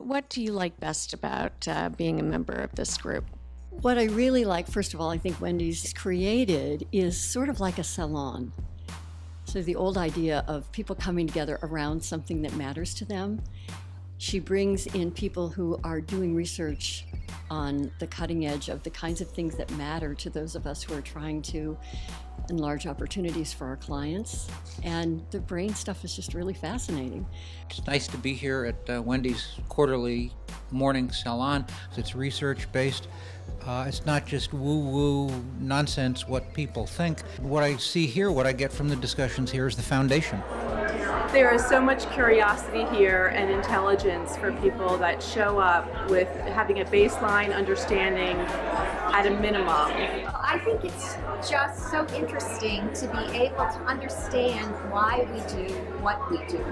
what do you like best about being a member of this group? What I really like, first of all, I think Wendy's created is sort of like a salon. So the old idea of people coming together around something that matters to them. She brings in people who are doing research on the cutting edge of the kinds of things that matter to those of us who are trying to enlarge opportunities for our clients. And the brain stuff is just really fascinating. It's nice to be here at Wendy's quarterly morning salon. It's research-based. It's not just woo-woo nonsense what people think. What I see here, what I get from the discussions here is the foundation. There is so much curiosity here and intelligence for people that show up with having a baseline understanding at a minimum. I think it's just so interesting to be able to understand why we do what we do.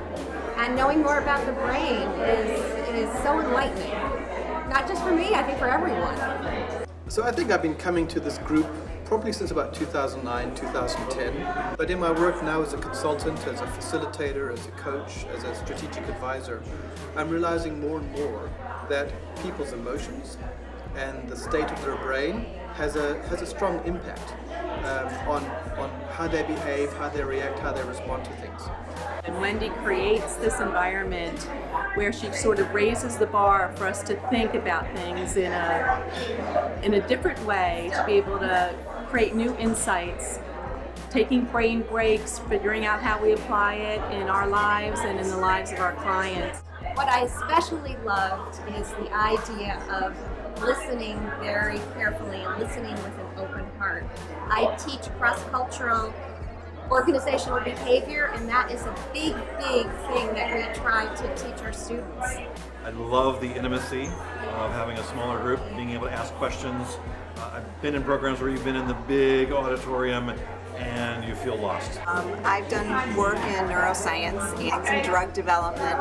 And knowing more about the brain is so enlightening. Not just for me, I think for everyone. So I think I've been coming to this group probably since about 2009, 2010. But in my work now as a consultant, as a facilitator, as a coach, as a strategic advisor, I'm realizing more and more that people's emotions and the state of their brain has a strong impact on how they behave, how they react, how they respond to things. And Wendy creates this environment where she sort of raises the bar for us to think about things in a different way, to be able to create new insights, taking brain breaks, figuring out how we apply it in our lives and in the lives of our clients. What I especially loved is the idea of listening very carefully and listening with an open heart. I teach cross-cultural organizational behavior, and that is a big, big thing that we try to teach our students. I love the intimacy of having a smaller group, being able to ask questions. I've been in programs where you've been in the big auditorium and you feel lost. I've done work in neuroscience and drug development,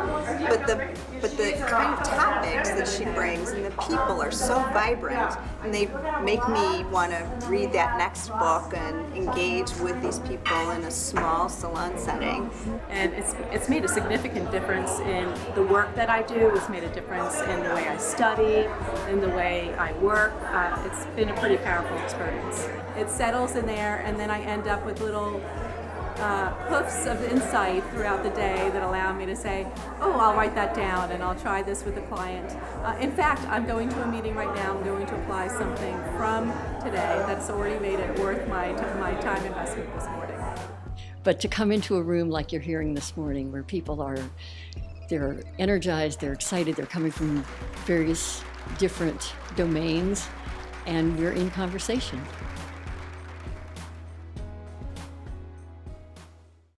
but the kind of topics that she brings and the people are so vibrant, and they make me want to read that next book and engage with these people in a small salon setting. And it's made a significant difference in the work that I do. It's made a difference in the way I study, in the way I work. It's been a pretty powerful experience. It settles in there, and then I end up with little hoofs of insight throughout the day that allow me to say, oh, I'll write that down and I'll try this with a client. In fact, I'm going to a meeting right now. I'm going to apply something from today that's already made it worth my time investment this morning. But to come into a room like you're hearing this morning, where people they're energized, they're excited, they're coming from various different domains, and we're in conversation.